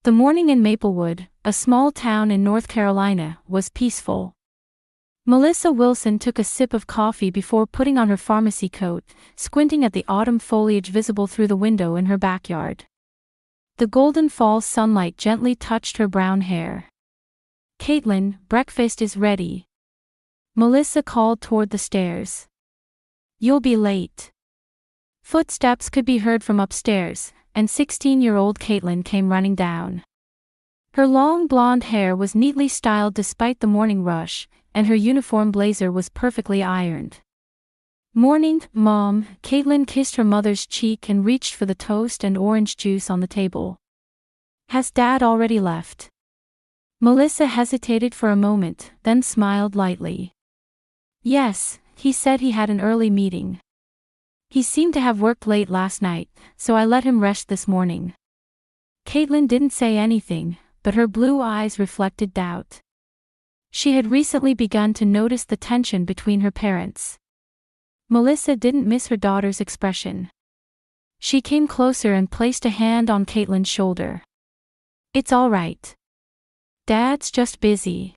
The morning in Maplewood, a small town in North Carolina, was peaceful. Melissa Wilson took a sip of coffee before putting on her pharmacy coat, squinting at the autumn foliage visible through the window in her backyard. The golden fall sunlight gently touched her brown hair. "Caitlin, breakfast is ready," Melissa called toward the stairs. "You'll be late." Footsteps could be heard from upstairs, and 16-year-old Caitlin came running down. Her long blonde hair was neatly styled despite the morning rush, and her uniform blazer was perfectly ironed. "Morning, Mom," Caitlin kissed her mother's cheek and reached for the toast and orange juice on the table. "Has Dad already left?" Melissa hesitated for a moment, then smiled lightly. "Yes, he said he had an early meeting. He seemed to have worked late last night, so I let him rest this morning." Caitlin didn't say anything, but her blue eyes reflected doubt. She had recently begun to notice the tension between her parents. Melissa didn't miss her daughter's expression. She came closer and placed a hand on Caitlin's shoulder. "It's all right. Dad's just busy.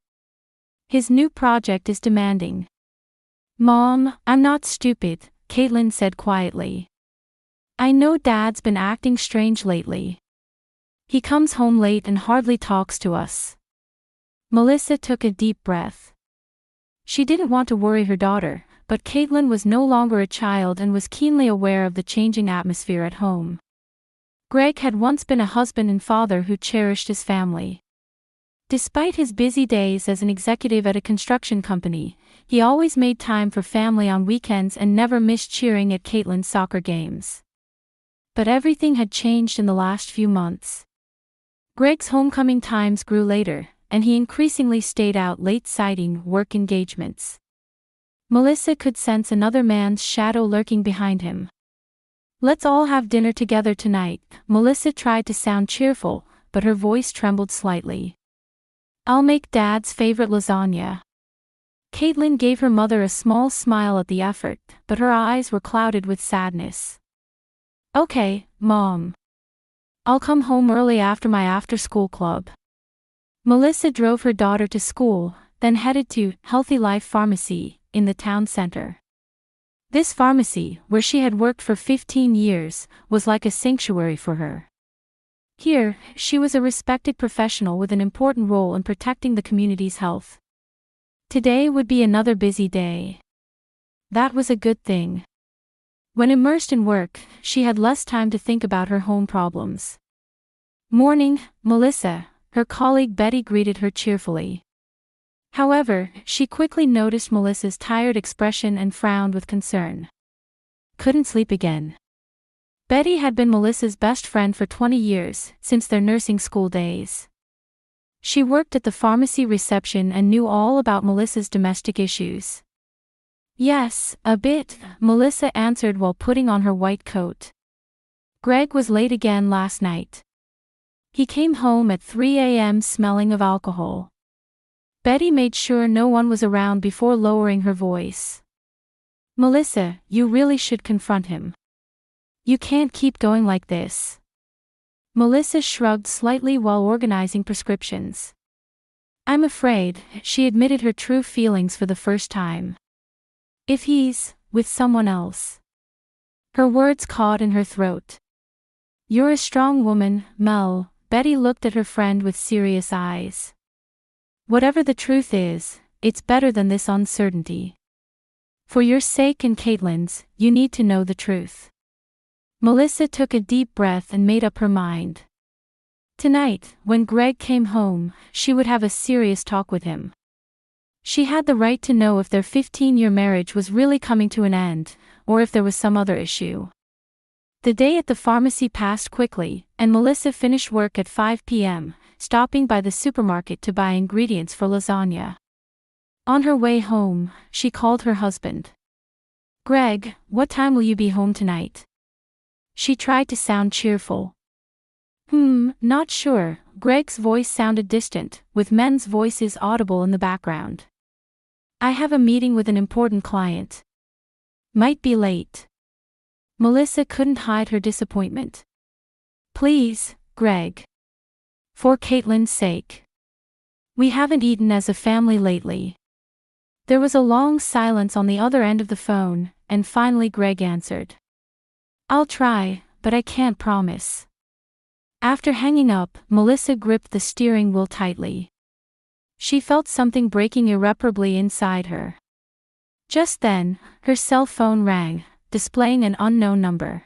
His new project is demanding." "Mom, I'm not stupid," Caitlin said quietly. "I know Dad's been acting strange lately. He comes home late and hardly talks to us." Melissa took a deep breath. She didn't want to worry her daughter, but Caitlin was no longer a child and was keenly aware of the changing atmosphere at home. Greg had once been a husband and father who cherished his family. Despite his busy days as an executive at a construction company, he always made time for family on weekends and never missed cheering at Caitlin's soccer games. But everything had changed in the last few months. Greg's homecoming times grew later, and he increasingly stayed out late citing work engagements. Melissa could sense another man's shadow lurking behind him. "Let's all have dinner together tonight," Melissa tried to sound cheerful, but her voice trembled slightly. "I'll make Dad's favorite lasagna." Caitlin gave her mother a small smile at the effort, but her eyes were clouded with sadness. "Okay, Mom. I'll come home early after my after-school club." Melissa drove her daughter to school, then headed to Healthy Life Pharmacy in the town center. This pharmacy, where she had worked for 15 years, was like a sanctuary for her. Here, she was a respected professional with an important role in protecting the community's health. Today would be another busy day. That was a good thing. When immersed in work, she had less time to think about her home problems. "Morning, Melissa," her colleague Betty greeted her cheerfully. However, she quickly noticed Melissa's tired expression and frowned with concern. "Couldn't sleep again." Betty had been Melissa's best friend for 20 years, since their nursing school days. She worked at the pharmacy reception and knew all about Melissa's domestic issues. "Yes, a bit," Melissa answered while putting on her white coat. "Greg was late again last night. He came home at 3 a.m. smelling of alcohol." Betty made sure no one was around before lowering her voice. "Melissa, you really should confront him. You can't keep going like this." Melissa shrugged slightly while organizing prescriptions. "I'm afraid," she admitted her true feelings for the first time. "If he's with someone else." Her words caught in her throat. "You're a strong woman, Mel," Betty looked at her friend with serious eyes. "Whatever the truth is, it's better than this uncertainty. For your sake and Caitlin's, you need to know the truth." Melissa took a deep breath and made up her mind. Tonight, when Greg came home, she would have a serious talk with him. She had the right to know if their 15-year marriage was really coming to an end, or if there was some other issue. The day at the pharmacy passed quickly, and Melissa finished work at 5 p.m., stopping by the supermarket to buy ingredients for lasagna. On her way home, she called her husband. "Greg, what time will you be home tonight?" She tried to sound cheerful. Not sure," Greg's voice sounded distant, with men's voices audible in the background. "I have a meeting with an important client. Might be late." Melissa couldn't hide her disappointment. "Please, Greg. For Caitlin's sake. We haven't eaten as a family lately. There was a long silence on the other end of the phone, and finally Greg answered. I'll try, but I can't promise. After hanging up, Melissa gripped the steering wheel tightly. She felt something breaking irreparably inside her. Just then, her cell phone rang, displaying an unknown number.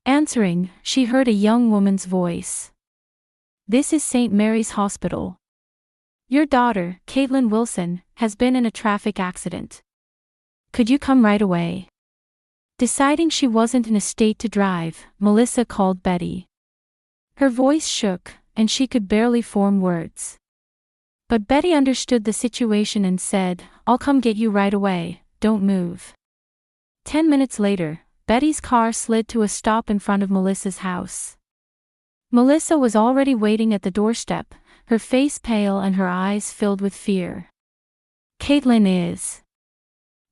Answering, she heard a young woman's voice. This is St. Mary's Hospital. Your daughter, Caitlin Wilson, has been in a traffic accident. Could you come right away? Deciding she wasn't in a state to drive, Melissa called Betty. Her voice shook, and she could barely form words. But Betty understood the situation and said, I'll come get you right away, don't move. 10 minutes later, Betty's car slid to a stop in front of Melissa's house. Melissa was already waiting at the doorstep, her face pale and her eyes filled with fear. Caitlin is.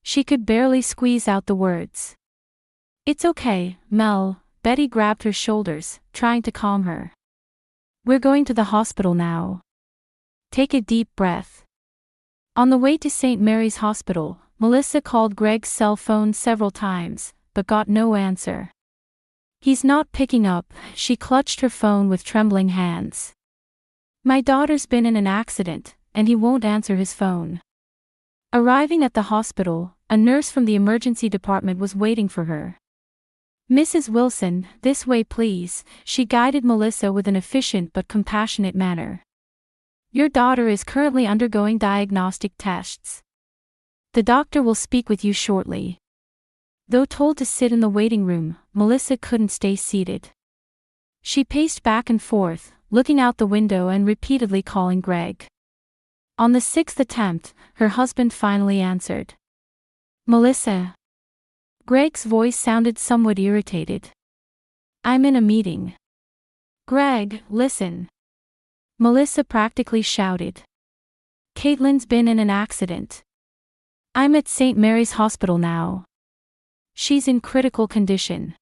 She could barely squeeze out the words. It's okay, Mel. Betty grabbed her shoulders, trying to calm her. We're going to the hospital now. Take a deep breath. On the way to St. Mary's Hospital, Melissa called Greg's cell phone several times, but got no answer. He's not picking up, she clutched her phone with trembling hands. My daughter's been in an accident, and he won't answer his phone. Arriving at the hospital, a nurse from the emergency department was waiting for her. Mrs. Wilson, this way please, she guided Melissa with an efficient but compassionate manner. Your daughter is currently undergoing diagnostic tests. The doctor will speak with you shortly. Though told to sit in the waiting room, Melissa couldn't stay seated. She paced back and forth, looking out the window and repeatedly calling Greg. On the 6th attempt, her husband finally answered. Melissa. Greg's voice sounded somewhat irritated. I'm in a meeting. Greg, listen. Melissa practically shouted. Caitlin's been in an accident. I'm at St. Mary's Hospital now. She's in critical condition.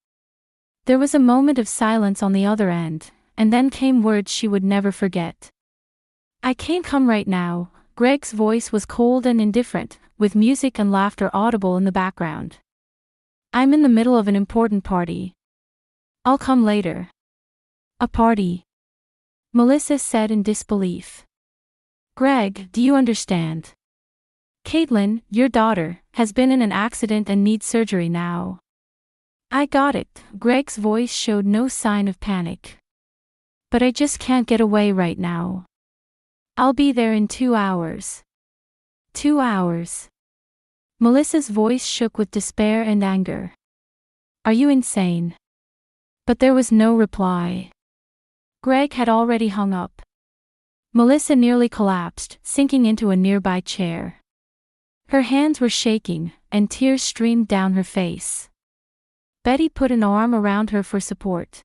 There was a moment of silence on the other end, and then came words she would never forget. I can't come right now. Greg's voice was cold and indifferent, with music and laughter audible in the background. I'm in the middle of an important party. I'll come later. A party? Melissa said in disbelief. Greg, do you understand? Caitlin, your daughter, has been in an accident and needs surgery now. I got it. Greg's voice showed no sign of panic. But I just can't get away right now. I'll be there in 2 hours. 2 hours. Melissa's voice shook with despair and anger. Are you insane? But there was no reply. Greg had already hung up. Melissa nearly collapsed, sinking into a nearby chair. Her hands were shaking, and tears streamed down her face. Betty put an arm around her for support.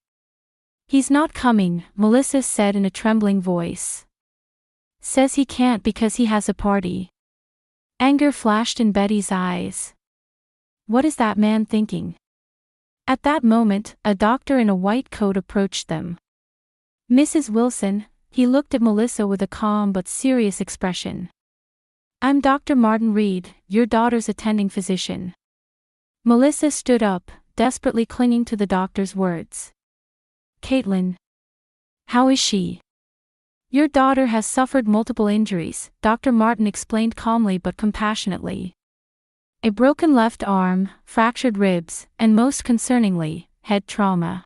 He's not coming, Melissa said in a trembling voice. Says he can't because he has a party. Anger flashed in Betty's eyes. What is that man thinking? At that moment, a doctor in a white coat approached them. Mrs. Wilson, he looked at Melissa with a calm but serious expression. I'm Dr. Martin Reed, your daughter's attending physician. Melissa stood up, desperately clinging to the doctor's words. Caitlin. How is she? Your daughter has suffered multiple injuries, Dr. Martin explained calmly but compassionately. A broken left arm, fractured ribs, and most concerningly, head trauma.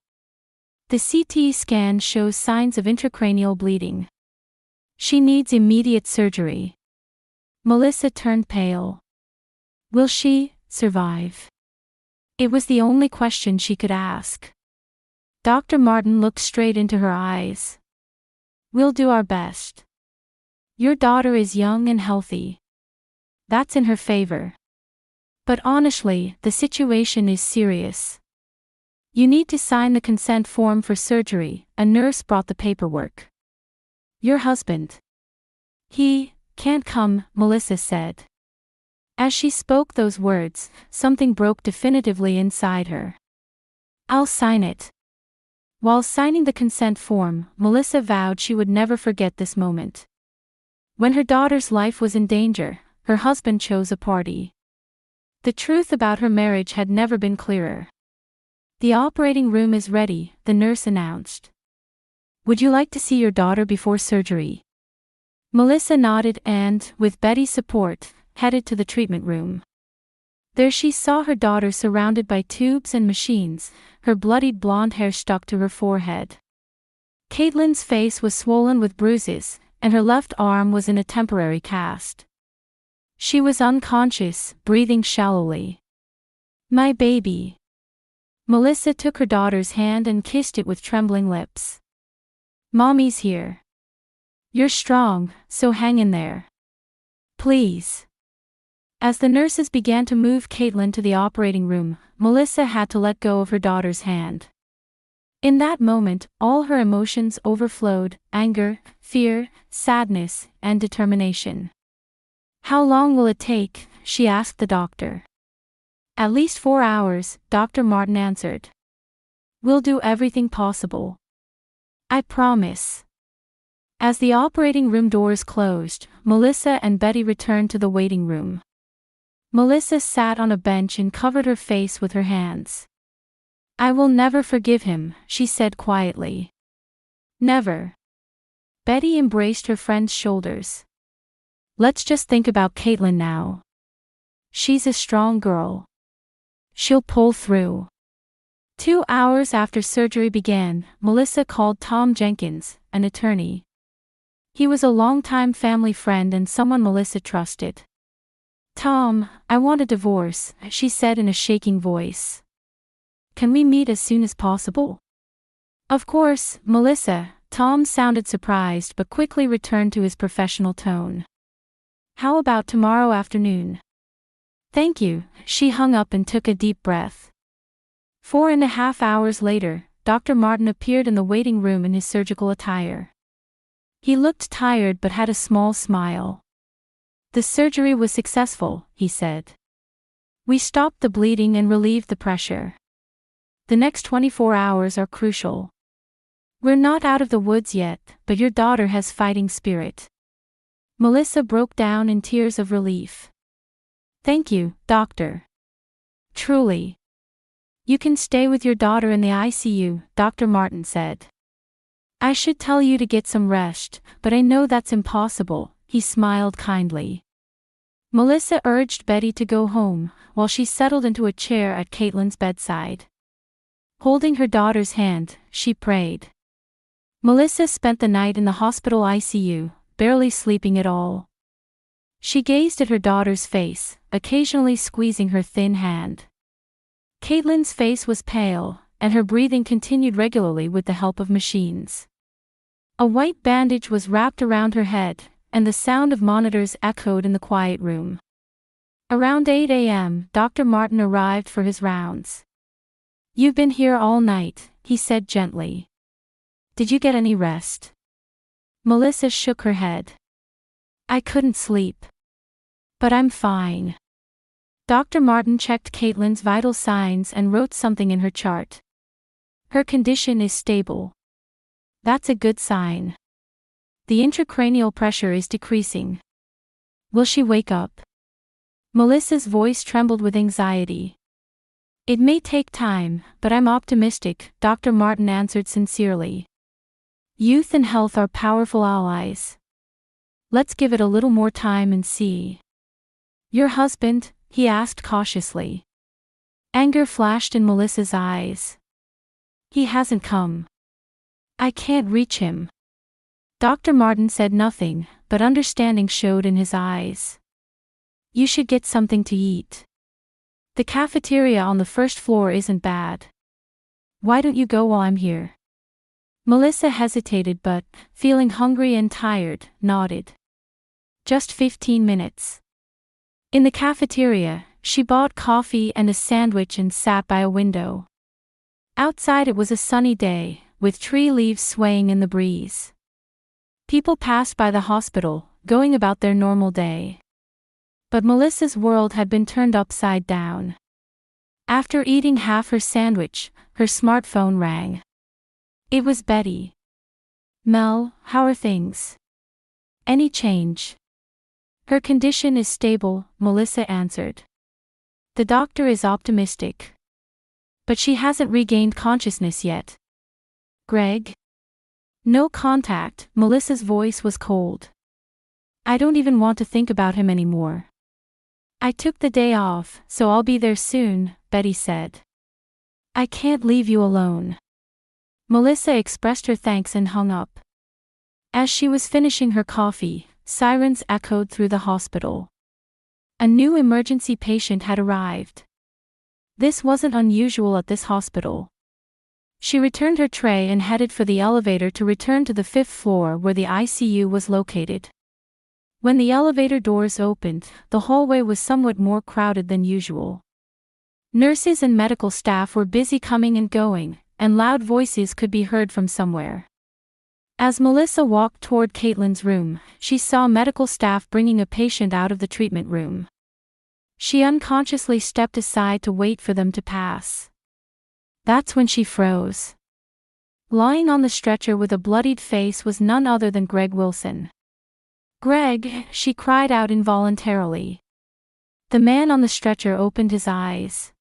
The CT scan shows signs of intracranial bleeding. She needs immediate surgery. Melissa turned pale. Will she survive? It was the only question she could ask. Dr. Martin looked straight into her eyes. We'll do our best. Your daughter is young and healthy. That's in her favor. But honestly, the situation is serious. You need to sign the consent form for surgery, a nurse brought the paperwork. Your husband. He can't come, Melissa said. As she spoke those words, something broke definitively inside her. I'll sign it. While signing the consent form, Melissa vowed she would never forget this moment. When her daughter's life was in danger, her husband chose a party. The truth about her marriage had never been clearer. "The operating room is ready," the nurse announced. "Would you like to see your daughter before surgery?" Melissa nodded and, with Betty's support, headed to the treatment room. There she saw her daughter surrounded by tubes and machines, her bloodied blonde hair stuck to her forehead. Caitlin's face was swollen with bruises, and her left arm was in a temporary cast. She was unconscious, breathing shallowly. "My baby." Melissa took her daughter's hand and kissed it with trembling lips. "Mommy's here. You're strong, so hang in there. Please." As the nurses began to move Caitlin to the operating room, Melissa had to let go of her daughter's hand. In that moment, all her emotions overflowed: anger, fear, sadness, and determination. "How long will it take?" she asked the doctor. "At least 4 hours," Dr. Martin answered. "We'll do everything possible. I promise." As the operating room doors closed, Melissa and Betty returned to the waiting room. Melissa sat on a bench and covered her face with her hands. "I will never forgive him," she said quietly. "Never." Betty embraced her friend's shoulders. "Let's just think about Caitlin now. She's a strong girl. She'll pull through." 2 hours after surgery began, Melissa called Tom Jenkins, an attorney. He was a longtime family friend and someone Melissa trusted. "Tom, I want a divorce," she said in a shaking voice. "Can we meet as soon as possible?" "Of course, Melissa." Tom sounded surprised but quickly returned to his professional tone. "How about tomorrow afternoon?" "Thank you." She hung up and took a deep breath. 4.5 hours later, Dr. Martin appeared in the waiting room in his surgical attire. He looked tired but had a small smile. "The surgery was successful," he said. "We stopped the bleeding and relieved the pressure. The next 24 hours are crucial. We're not out of the woods yet, but your daughter has fighting spirit." Melissa broke down in tears of relief. "Thank you, doctor. Truly. You can stay with your daughter in the ICU," Dr. Martin said. "I should tell you to get some rest, but I know that's impossible," he smiled kindly. Melissa urged Betty to go home, while she settled into a chair at Caitlin's bedside. Holding her daughter's hand, she prayed. Melissa spent the night in the hospital ICU, barely sleeping at all. She gazed at her daughter's face, occasionally squeezing her thin hand. Caitlin's face was pale, and her breathing continued regularly with the help of machines. A white bandage was wrapped around her head, and the sound of monitors echoed in the quiet room. Around 8 a.m., Dr. Martin arrived for his rounds. "You've been here all night," he said gently. "Did you get any rest?" Melissa shook her head. "I couldn't sleep. But I'm fine." Dr. Martin checked Caitlin's vital signs and wrote something in her chart. "Her condition is stable." "That's a good sign. The intracranial pressure is decreasing." "Will she wake up?" Melissa's voice trembled with anxiety. "It may take time, but I'm optimistic," Dr. Martin answered sincerely. "Youth and health are powerful allies. Let's give it a little more time and see." "Your husband?" he asked cautiously. Anger flashed in Melissa's eyes. "He hasn't come. I can't reach him." Dr. Martin said nothing, but understanding showed in his eyes. "You should get something to eat. The cafeteria on the first floor isn't bad. Why don't you go while I'm here?" Melissa hesitated but, feeling hungry and tired, nodded. "Just 15 minutes." In the cafeteria, she bought coffee and a sandwich and sat by a window. Outside it was a sunny day, with tree leaves swaying in the breeze. People passed by the hospital, going about their normal day. But Melissa's world had been turned upside down. After eating half her sandwich, her smartphone rang. It was Betty. Mel, how are things? Any change? Her condition is stable, Melissa answered. The doctor is optimistic. But she hasn't regained consciousness yet. Greg? No contact, Melissa's voice was cold. I don't even want to think about him anymore. I took the day off, so I'll be there soon, Betty said. I can't leave you alone. Melissa expressed her thanks and hung up. As she was finishing her coffee, sirens echoed through the hospital. A new emergency patient had arrived. This wasn't unusual at this hospital. She returned her tray and headed for the elevator to return to the 5th floor where the ICU was located. When the elevator doors opened, the hallway was somewhat more crowded than usual. Nurses and medical staff were busy coming and going, and loud voices could be heard from somewhere. As Melissa walked toward Caitlin's room, she saw medical staff bringing a patient out of the treatment room. She unconsciously stepped aside to wait for them to pass. That's when she froze. Lying on the stretcher with a bloodied face was none other than Greg Wilson. Greg, she cried out involuntarily. The man on the stretcher opened his eyes.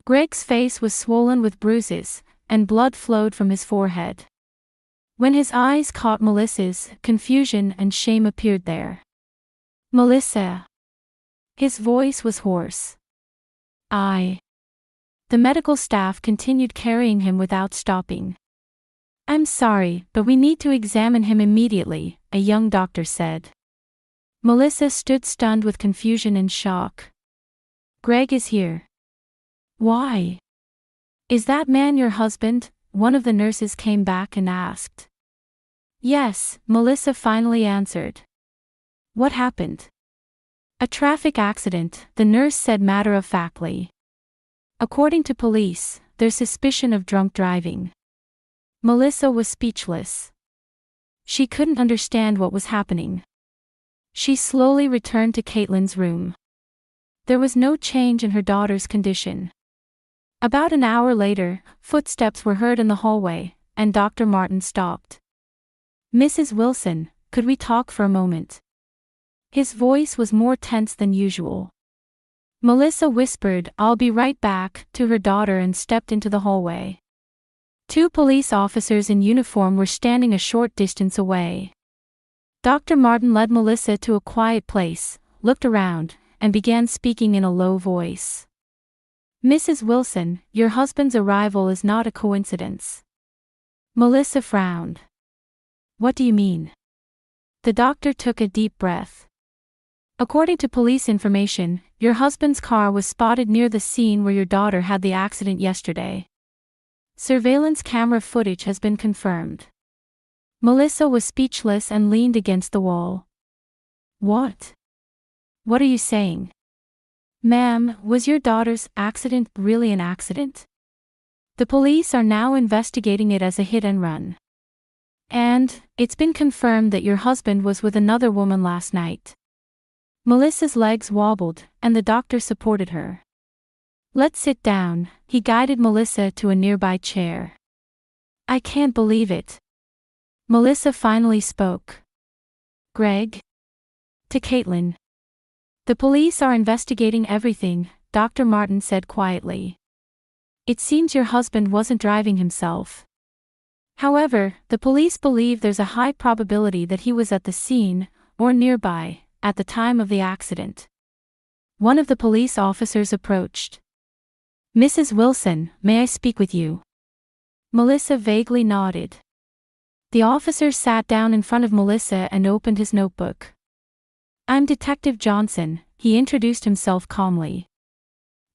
Greg's face was swollen with bruises, and blood flowed from his forehead. When his eyes caught Melissa's, confusion and shame appeared there. Melissa. His voice was hoarse. The medical staff continued carrying him without stopping. I'm sorry, but we need to examine him immediately, a young doctor said. Melissa stood stunned with confusion and shock. Greg is here. Why? Is that man your husband? One of the nurses came back and asked. Yes, Melissa finally answered. What happened? A traffic accident, the nurse said matter-of-factly. According to police, there's suspicion of drunk driving. Melissa was speechless. She couldn't understand what was happening. She slowly returned to Caitlin's room. There was no change in her daughter's condition. About an hour later, footsteps were heard in the hallway, and Dr. Martin stopped. Mrs. Wilson, could we talk for a moment? His voice was more tense than usual. Melissa whispered, I'll be right back, to her daughter and stepped into the hallway. 2 police officers in uniform were standing a short distance away. Dr. Martin led Melissa to a quiet place, looked around, and began speaking in a low voice. Mrs. Wilson, your husband's arrival is not a coincidence. Melissa frowned. What do you mean? The doctor took a deep breath. According to police information, your husband's car was spotted near the scene where your daughter had the accident yesterday. Surveillance camera footage has been confirmed. Melissa was speechless and leaned against the wall. What? What are you saying? Ma'am, was your daughter's accident really an accident? The police are now investigating it as a hit and run. And, it's been confirmed that your husband was with another woman last night. Melissa's legs wobbled, and the doctor supported her. Let's sit down, he guided Melissa to a nearby chair. I can't believe it. Melissa finally spoke. Greg? To Caitlin. The police are investigating everything, Dr. Martin said quietly. It seems your husband wasn't driving himself. However, the police believe there's a high probability that he was at the scene, or nearby, at the time of the accident. One of the police officers approached. Mrs. Wilson, may I speak with you? Melissa vaguely nodded. The officer sat down in front of Melissa and opened his notebook. I'm Detective Johnson, he introduced himself calmly.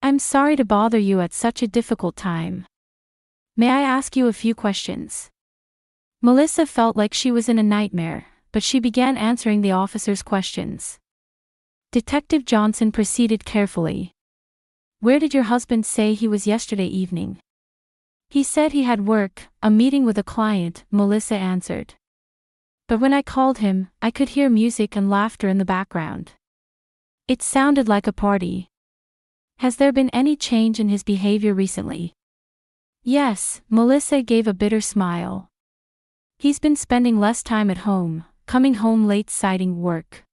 I'm sorry to bother you at such a difficult time. May I ask you a few questions? Melissa felt like she was in a nightmare, but she began answering the officer's questions. Detective Johnson proceeded carefully. Where did your husband say he was yesterday evening? He said he had work, a meeting with a client, Melissa answered. But when I called him, I could hear music and laughter in the background. It sounded like a party. Has there been any change in his behavior recently? Yes, Melissa gave a bitter smile. He's been spending less time at home, coming home late citing work.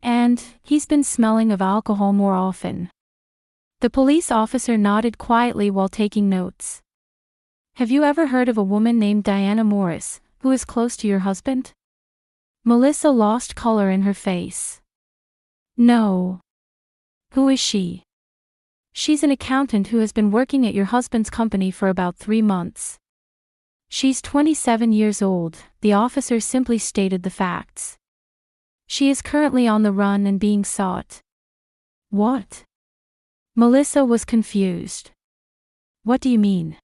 And he's been smelling of alcohol more often. The police officer nodded quietly while taking notes. Have you ever heard of a woman named Diana Morris, who is close to your husband? Melissa lost color in her face. No. Who is she? She's an accountant who has been working at your husband's company for about 3 months. She's 27 years old, the officer simply stated the facts. She is currently on the run and being sought. What? Melissa was confused. What do you mean?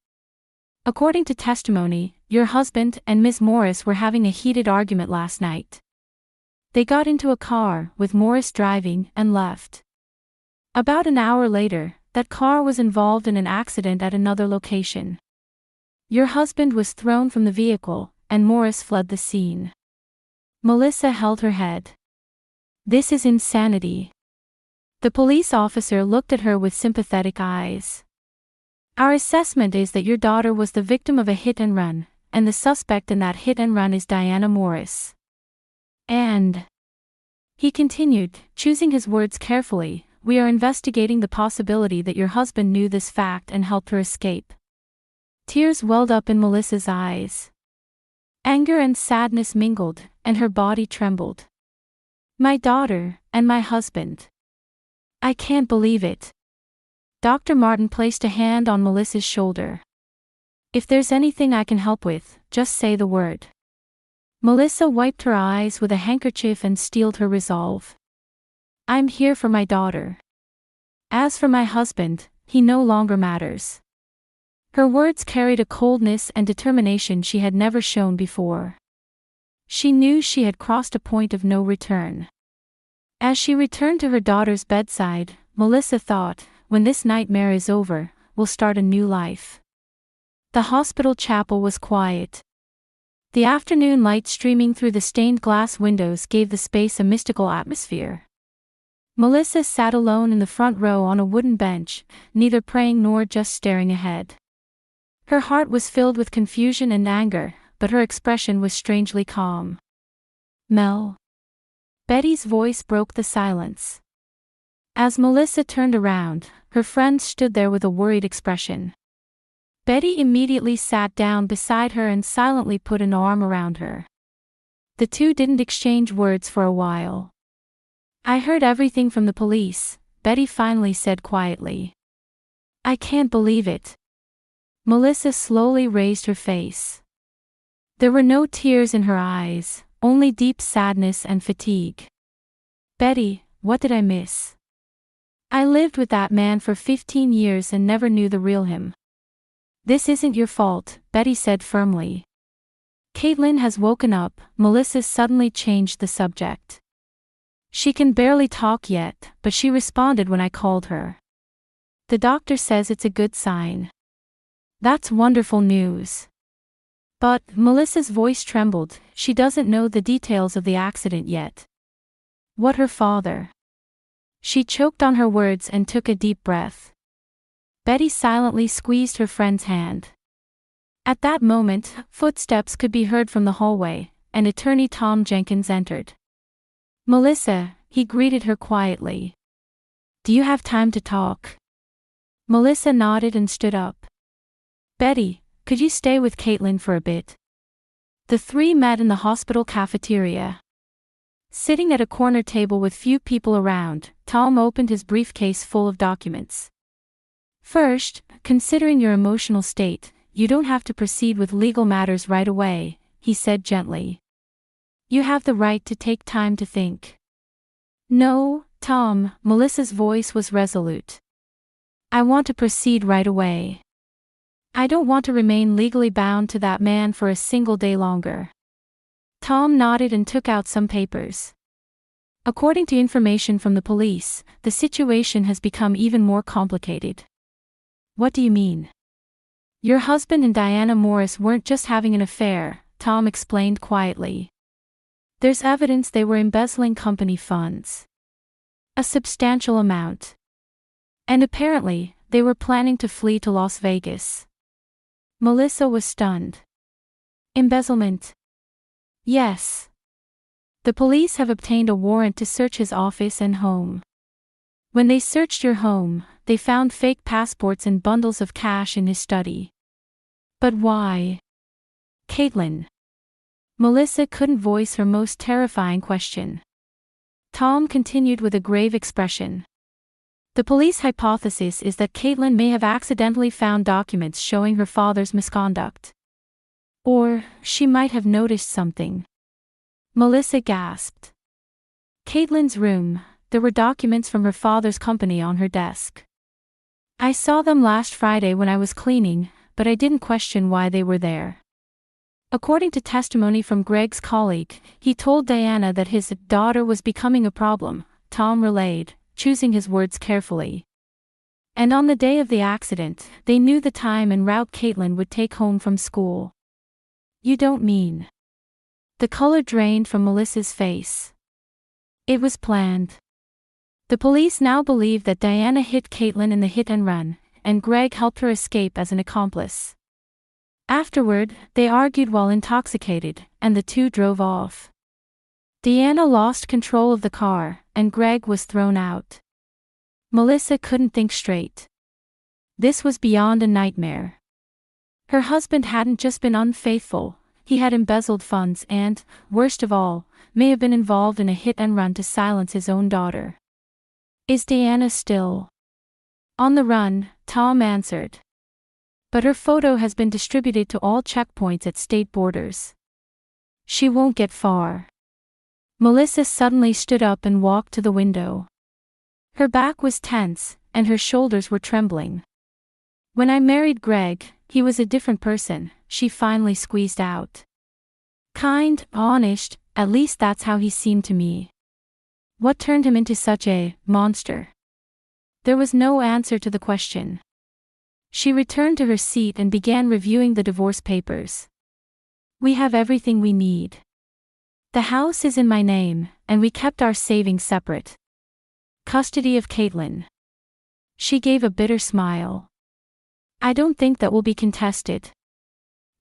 According to testimony, your husband and Ms. Morris were having a heated argument last night. They got into a car, with Morris driving, and left. About an hour later, that car was involved in an accident at another location. Your husband was thrown from the vehicle, and Morris fled the scene. Melissa held her head. This is insanity. The police officer looked at her with sympathetic eyes. Our assessment is that your daughter was the victim of a hit and run, and the suspect in that hit and run is Diana Morris. And, he continued, choosing his words carefully, we are investigating the possibility that your husband knew this fact and helped her escape. Tears welled up in Melissa's eyes. Anger and sadness mingled, and her body trembled. My daughter, and my husband. I can't believe it. Dr. Martin placed a hand on Melissa's shoulder. If there's anything I can help with, just say the word. Melissa wiped her eyes with a handkerchief and steeled her resolve. I'm here for my daughter. As for my husband, he no longer matters. Her words carried a coldness and determination she had never shown before. She knew she had crossed a point of no return. As she returned to her daughter's bedside, Melissa thought, when this nightmare is over, we'll start a new life. The hospital chapel was quiet. The afternoon light streaming through the stained glass windows gave the space a mystical atmosphere. Melissa sat alone in the front row on a wooden bench, neither praying nor just staring ahead. Her heart was filled with confusion and anger, but her expression was strangely calm. Mel. Betty's voice broke the silence. As Melissa turned around, her friend stood there with a worried expression. Betty immediately sat down beside her and silently put an arm around her. The two didn't exchange words for a while. I heard everything from the police, Betty finally said quietly. I can't believe it. Melissa slowly raised her face. There were no tears in her eyes, only deep sadness and fatigue. Betty, what did I miss? I lived with that man for 15 years and never knew the real him. This isn't your fault, Betty said firmly. Caitlin has woken up, Melissa suddenly changed the subject. She can barely talk yet, but she responded when I called her. The doctor says it's a good sign. That's wonderful news. But, Melissa's voice trembled, she doesn't know the details of the accident yet. What her father? She choked on her words and took a deep breath. Betty silently squeezed her friend's hand. At that moment, footsteps could be heard from the hallway, and attorney Tom Jenkins entered. Melissa, he greeted her quietly. Do you have time to talk? Melissa nodded and stood up. Betty, could you stay with Caitlin for a bit? The three met in the hospital cafeteria. Sitting at a corner table with few people around, Tom opened his briefcase full of documents. First, considering your emotional state, you don't have to proceed with legal matters right away, he said gently. You have the right to take time to think. No, Tom, Melissa's voice was resolute. I want to proceed right away. I don't want to remain legally bound to that man for a single day longer. Tom nodded and took out some papers. According to information from the police, the situation has become even more complicated. What do you mean? Your husband and Diana Morris weren't just having an affair, Tom explained quietly. There's evidence they were embezzling company funds. A substantial amount. And apparently, they were planning to flee to Las Vegas. Melissa was stunned. Embezzlement? Yes. The police have obtained a warrant to search his office and home. When they searched your home, they found fake passports and bundles of cash in his study. But why? Caitlin. Melissa couldn't voice her most terrifying question. Tom continued with a grave expression. The police hypothesis is that Caitlin may have accidentally found documents showing her father's misconduct. Or, she might have noticed something. Melissa gasped. Caitlin's room, there were documents from her father's company on her desk. I saw them last Friday when I was cleaning, but I didn't question why they were there. According to testimony from Greg's colleague, he told Diana that his daughter was becoming a problem, Tom relayed, choosing his words carefully. And on the day of the accident, they knew the time and route Caitlin would take home from school. You don't mean? The color drained from Melissa's face. It was planned. The police now believe that Diana hit Caitlin in the hit and run, and Greg helped her escape as an accomplice. Afterward, they argued while intoxicated, and the two drove off. Diana lost control of the car, and Greg was thrown out. Melissa couldn't think straight. This was beyond a nightmare. Her husband hadn't just been unfaithful, he had embezzled funds and, worst of all, may have been involved in a hit and run to silence his own daughter. Is Diana still on the run? Tom answered. But her photo has been distributed to all checkpoints at state borders. She won't get far. Melissa suddenly stood up and walked to the window. Her back was tense, and her shoulders were trembling. When I married Greg, he was a different person, she finally squeezed out. Kind, honest, at least that's how he seemed to me. What turned him into such a monster? There was no answer to the question. She returned to her seat and began reviewing the divorce papers. We have everything we need. The house is in my name, and we kept our savings separate. Custody of Caitlin. She gave a bitter smile. I don't think that will be contested.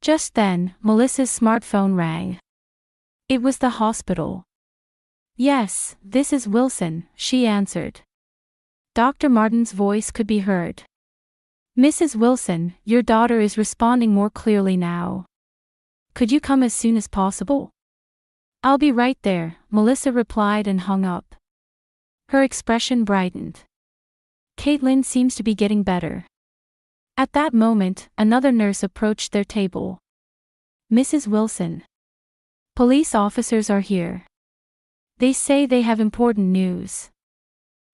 Just then, Melissa's smartphone rang. It was the hospital. Yes, this is Wilson, she answered. Dr. Martin's voice could be heard. Mrs. Wilson, your daughter is responding more clearly now. Could you come as soon as possible? I'll be right there, Melissa replied and hung up. Her expression brightened. Caitlin seems to be getting better. At that moment, another nurse approached their table. Mrs. Wilson. Police officers are here. They say they have important news.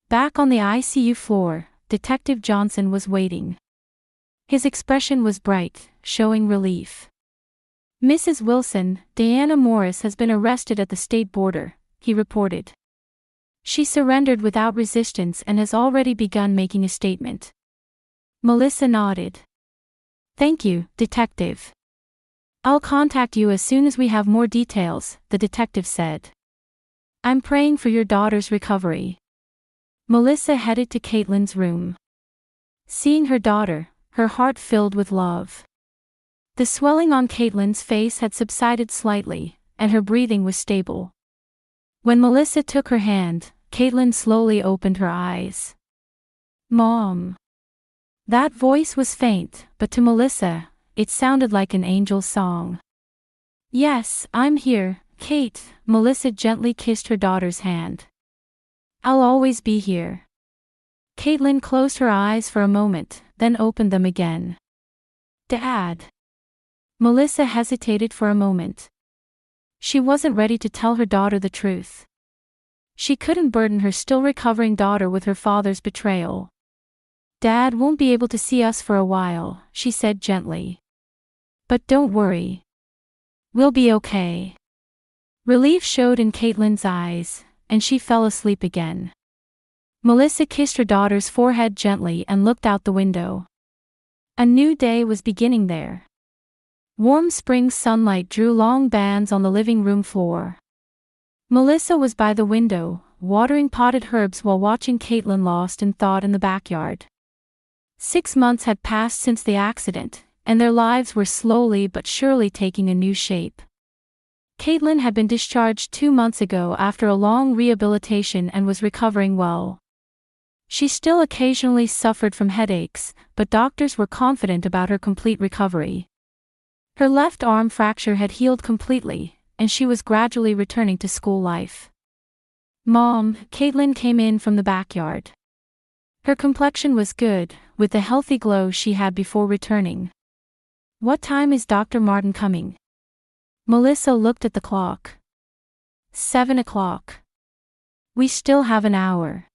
Back on the ICU floor, Detective Johnson was waiting. His expression was bright, showing relief. Mrs. Wilson, Diana Morris has been arrested at the state border, he reported. She surrendered without resistance and has already begun making a statement. Melissa nodded. Thank you, Detective. I'll contact you as soon as we have more details, the detective said. I'm praying for your daughter's recovery. Melissa headed to Caitlin's room. Seeing her daughter, her heart filled with love. The swelling on Caitlin's face had subsided slightly, and her breathing was stable. When Melissa took her hand, Caitlin slowly opened her eyes. Mom. That voice was faint, but to Melissa, it sounded like an angel's song. Yes, I'm here, Kate, Melissa gently kissed her daughter's hand. I'll always be here. Caitlin closed her eyes for a moment, then opened them again. Dad. Melissa hesitated for a moment. She wasn't ready to tell her daughter the truth. She couldn't burden her still recovering daughter with her father's betrayal. Dad won't be able to see us for a while, she said gently. But don't worry. We'll be okay. Relief showed in Caitlin's eyes, and she fell asleep again. Melissa kissed her daughter's forehead gently and looked out the window. A new day was beginning there. Warm spring sunlight drew long bands on the living room floor. Melissa was by the window, watering potted herbs while watching Caitlin lost in thought in the backyard. 6 months had passed since the accident, and their lives were slowly but surely taking a new shape. Caitlin had been discharged 2 months ago after a long rehabilitation and was recovering well. She still occasionally suffered from headaches, but doctors were confident about her complete recovery. Her left arm fracture had healed completely, and she was gradually returning to school life. "Mom," Caitlin came in from the backyard. Her complexion was good, with the healthy glow she had before returning. "What time is Dr. Martin coming?" Melissa looked at the clock. 7 o'clock. "We still have an hour."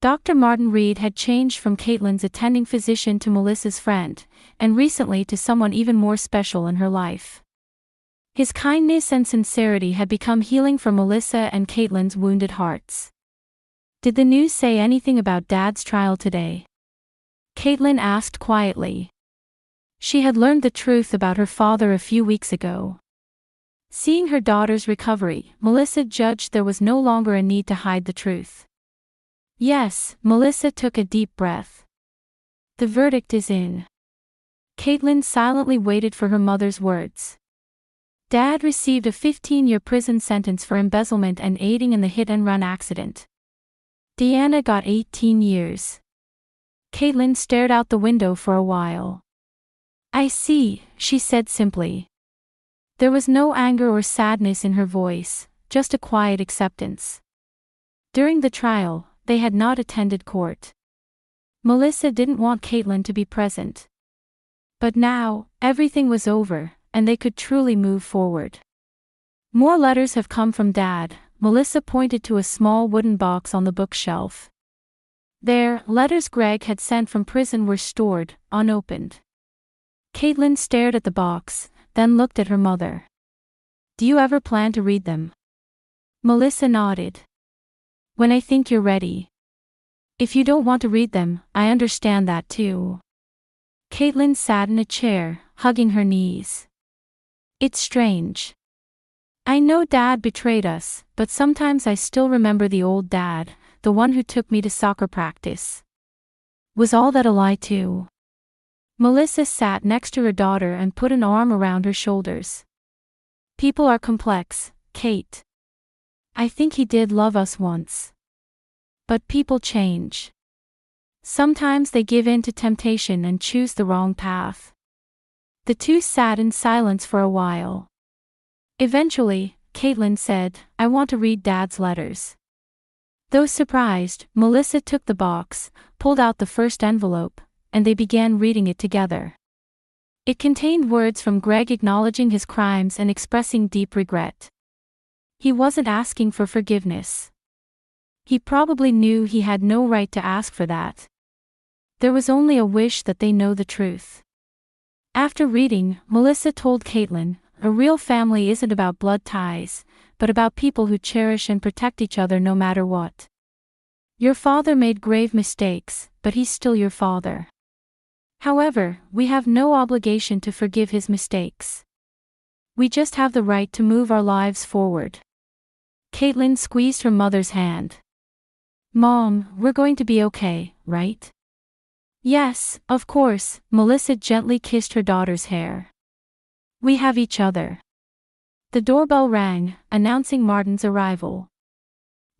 Dr. Martin Reed had changed from Caitlin's attending physician to Melissa's friend, and recently to someone even more special in her life. His kindness and sincerity had become healing for Melissa and Caitlin's wounded hearts. "Did the news say anything about Dad's trial today?" Caitlin asked quietly. She had learned the truth about her father a few weeks ago. Seeing her daughter's recovery, Melissa judged there was no longer a need to hide the truth. "Yes," Melissa took a deep breath. "The verdict is in." Caitlin silently waited for her mother's words. Dad received a 15-year prison sentence for embezzlement and aiding in the hit-and-run accident. Deanna got 18 years. Caitlin stared out the window for a while. "I see," she said simply. There was no anger or sadness in her voice, just a quiet acceptance. During the trial, they had not attended court. Melissa didn't want Caitlin to be present. But now, everything was over, and they could truly move forward. "More letters have come from Dad," Melissa pointed to a small wooden box on the bookshelf. There, letters Greg had sent from prison were stored, unopened. Caitlin stared at the box, then looked at her mother. "Do you ever plan to read them?" Melissa nodded. "When I think you're ready. If you don't want to read them, I understand that too." Caitlin sat in a chair, hugging her knees. "It's strange. I know Dad betrayed us, but sometimes I still remember the old Dad, the one who took me to soccer practice. Was all that a lie too?" Melissa sat next to her daughter and put an arm around her shoulders. "People are complex, Kate. I think he did love us once. But people change. Sometimes they give in to temptation and choose the wrong path." The two sat in silence for a while. Eventually, Caitlin said, "I want to read Dad's letters." Though surprised, Melissa took the box, pulled out the first envelope, and they began reading it together. It contained words from Greg acknowledging his crimes and expressing deep regret. He wasn't asking for forgiveness. He probably knew he had no right to ask for that. There was only a wish that they know the truth. After reading, Melissa told Caitlin, "A real family isn't about blood ties, but about people who cherish and protect each other no matter what. Your father made grave mistakes, but he's still your father. However, we have no obligation to forgive his mistakes. We just have the right to move our lives forward." Caitlin squeezed her mother's hand. "Mom, we're going to be okay, right?" "Yes, of course," Melissa gently kissed her daughter's hair. "We have each other." The doorbell rang, announcing Martin's arrival.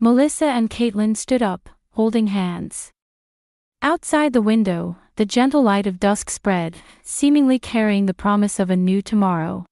Melissa and Caitlin stood up, holding hands. Outside the window, the gentle light of dusk spread, seemingly carrying the promise of a new tomorrow.